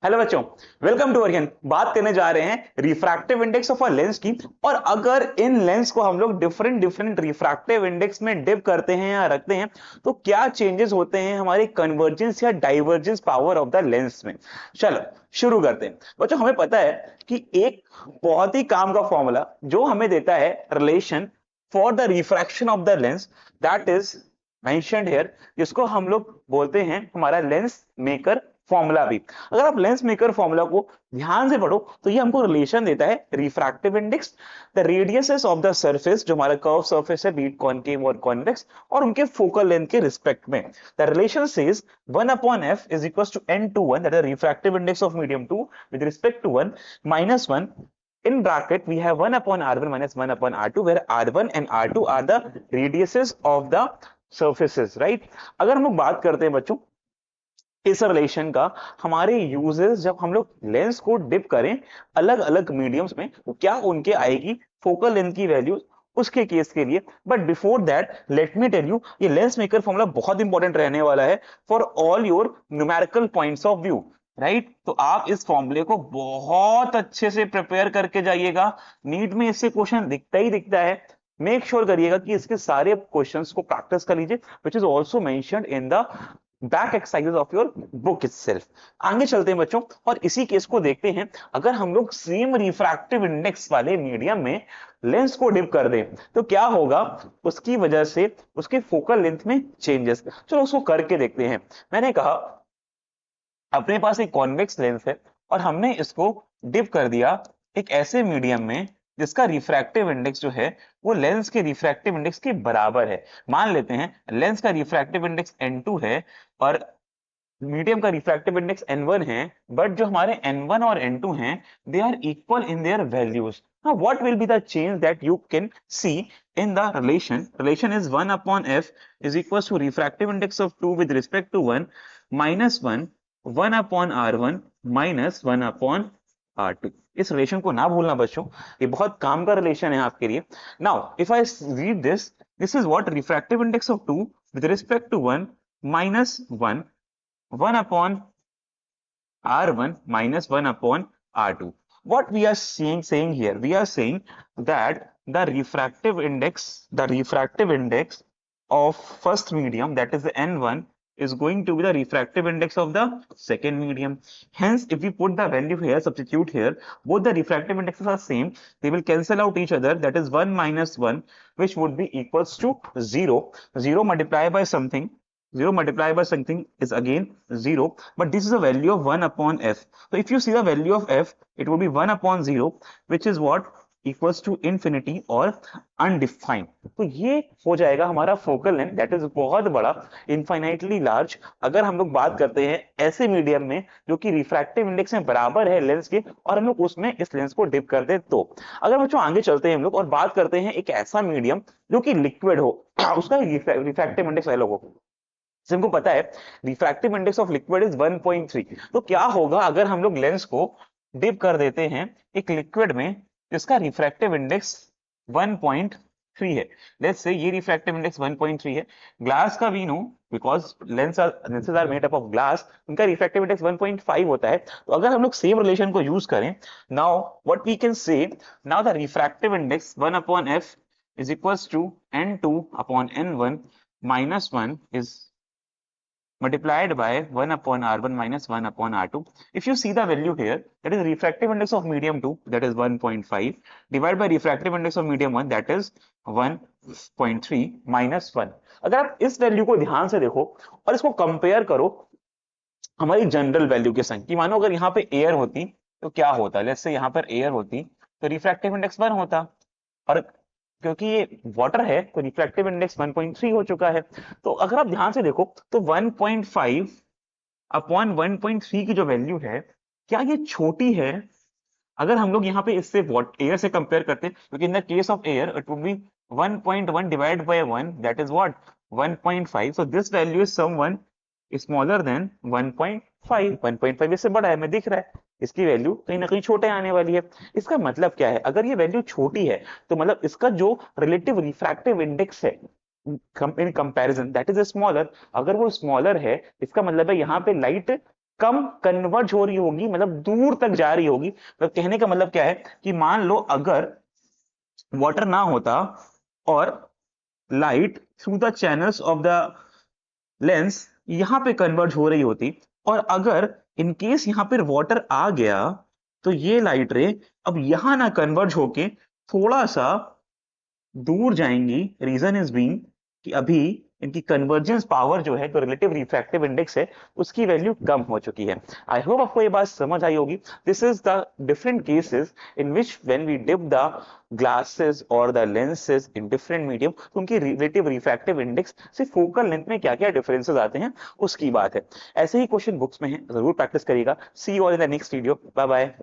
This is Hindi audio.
हेलो बच्चों, वेलकम टू अगेन। बात करने जा रहे हैं refractive index of a lens की। और अगर इन लेंस को हम लोग डिफरेंट डिफरेंट रिफ्रैक्टिव इंडेक्स में डिप करते हैं या रखते हैं तो क्या चेंजेस होते हैं हमारी कन्वर्जेंस या divergence power of the lens में। चलो शुरू करते हैं। बच्चों, हमें पता है कि एक बहुत ही काम का फॉर्मूला जो हमें देता है relation for the refraction of the lens, that is mentioned here, जिसको हम लोग बोलते हैं हमारा लेंस मेकर फॉर्मूला भी। अगर आप लेंस मेकर फॉर्मूला को ध्यान से पढ़ो तो ये हमको रिलेशन देता है refractive index, the radiuses of the surface, जो हमारा कर्व सरफेस है, बीट कॉनकेव और कॉन्वेक्स, और उनके फोकल लेंथ के रिस्पेक्ट में। The relation says 1/f is equals to n/1, that is refractive index of medium 2 with respect to 1 minus 1। In bracket we have 1/r1 minus 1/r2, where r1 and r2 are the radiuses of the surfaces, right? अगर हम लोग बात करते हैं बच्चों इस रिलेशन का, हमारे यूजेस जब हम लोग लेंस को डिप करें अलग अलग मीडियम्स में तो क्या उनके आएगी फोकल लेंथ की वैल्यू, उसके केस के लिए। But before that let me tell you, ये लेंस मेकर फॉर्मूला बहुत इंपॉर्टेंट रहने वाला है for all your numerical points of view, right? तो आप इस फॉर्मूले को बहुत अच्छे से प्रिपेयर करके जाइएगा। नीट में इससे क्वेश्चन दिखता ही दिखता है। मेक श्योर करिएगा कि इसके सारे क्वेश्चंस को प्रैक्टिस कर लीजिए, which is also mentioned in the back exercises of your book itself. आगे चलते हैं बच्चों और इसी केस को देखते हैं। अगर हम लोग सेम रिफ्रैक्टिव इंडेक्स वाले मीडियम में लेंस को डिप कर दें तो क्या होगा, उसकी वजह से उसके फोकल लेंथ में चेंजेस। चलो उसको करके देखते हैं। मैंने कहा अपने पास एक कॉन्वेक्स लेंस है और हमने इसको डिप कर दिया एक ऐसे मीडियम में जिसका रिफ्रैक्टिव इंडेक्स जो है वो लेंस के रिफ्रैक्टिव इंडेक्स के बराबर है। मान लेते हैं लेंस का रिफ्रैक्टिव इंडेक्स n2 है और मीडियम का रिफ्रैक्टिव इंडेक्स n1 है, बट जो हमारे n1 और n2 हैं they are equal in their values. Now what will be the change that you can see in the relation? Relation is 1/f is equals to refractive index of 2 with respect to 1 minus 1 1/r1 minus 1/r2। इस रिलेशन को ना भूलना बच्चों, ये बहुत काम का रिलेशन है आपके लिए। Now if I read this, this is what refractive index of 2 with respect to 1 minus 1 1/r1 minus 1/r2। What we are saying here, we are saying that the refractive index of first medium, that is the n1, is going to be the refractive index of the second medium. Hence if we put the value here, substitute here, both the refractive indexes are same, they will cancel out each other, that is 1 minus 1, which would be equals to 0. 0 multiplied by something, 0 multiplied by something is again 0, but this is the value of 1/f. So if you see the value of f, it will be 1/0, which is what equals to infinity और undefined। तो ये हो जाएगा हमारा फोकल लेंथ, दैट इज बहुत बड़ा, इनफाइनाइटली लार्ज। अगर हम लोग बात करते हैं ऐसे मीडियम में जो कि रिफ्रैक्टिव इंडेक्स में बराबर है लेंस के, और हम लोग उसमें इस लेंस को डिप कर दे तो। अगर बच्चों आगे चलते हैं हम लोग और बात करते हैं एक ऐसा मीडियम जो कि लिक्विड हो, उसका रिफ्रैक्टिव इंडेक्स अलग हो। हमको पता है refractive index of liquid is 1.3। तो क्या होगा अगर हम लोग लेंस को डिप कर देते हैं एक लिक्विड में जिसका रिफ्रैक्टिव इंडेक्स 1.3 है। लेट्स से ये रिफ्रैक्टिव इंडेक्स 1.3 है। ग्लास का we know, because lenses are made up of glass, उनका रिफ्रैक्टिव इंडेक्स 1.5 होता है। तो अगर हम लोग सेम रिलेशन को यूज करें, now what we can say, now the refractive index 1/f is equals to n2/n1 minus 1 is multiplied by 1/r1 minus 1/r2. If you see the value here, that is refractive index of medium 2, that is 1.5, divided by refractive index of medium 1, that is 1.3 minus 1। अगर आप इस वैल्यू को ध्यान से देखो और इसको कंपेयर करो हमारी जनरल वैल्यू के संग, कि मानो अगर यहाँ पे एयर होती तो क्या होता, लेट्स से यहाँ पर एयर होती तो रिफ्रैक्टिव इंडेक्स 1 होता, और क्योंकि ये वाटर है तो रिफ्रैक्टिव इंडेक्स 1.3 हो चुका है। तो अगर आप ध्यान से देखो तो 1.5 अपॉन 1.3 की जो वैल्यू है, क्या ये छोटी है? अगर हम लोग यहाँ पे इससे एयर से कंपेयर करते हैं, क्योंकि in the case of air it would be 1.1 divided by 1, that is what 1.5। So this value is someone smaller than 1.5। 1.5 इससे बड़ा है, मैं दिख रहा है, इसकी वैल्यू कहीं ना कहीं छोटे आने वाली है। इसका मतलब क्या है, अगर ये वैल्यू छोटी है तो मतलब इसका जो रिलेटिव रिफ्रैक्टिव इंडेक्स है in comparison that is smaller. अगर वो स्मॉलर है इसका मतलब है यहाँ पे लाइट कम कन्वर्ज हो रही होगी, मतलब दूर तक जा रही होगी। मतलब कहने का मतलब क्या है कि मान लो अगर वाटर ना होता और light through the channels of the lens यहां पे कन्वर्ज हो रही होती, और अगर इन केस यहां पर वाटर आ गया तो ये लाइट रे अब यहां ना कन्वर्ज होके थोड़ा सा दूर जाएंगी। रीजन इज बीइंग कि अभी इनकी कन्वर्जेंस पावर जो है, जो रिलेटिव रिफ्रैक्टिव इंडेक्स है, उसकी वैल्यू कम हो चुकी है। आई होप आपको ये बात समझ आई होगी। This is the different cases in which when we dip the glasses और the lenses in different medium, तो उनकी रिलेटिव रिफ्रैक्टिव इंडेक्स से फोकल लेंथ में क्या क्या डिफरेंसेस आते हैं उसकी बात है। ऐसे ही क्वेश्चन बुक्स में है, जरूर प्रैक्टिस करिएगा। See you all in the next video. Bye bye.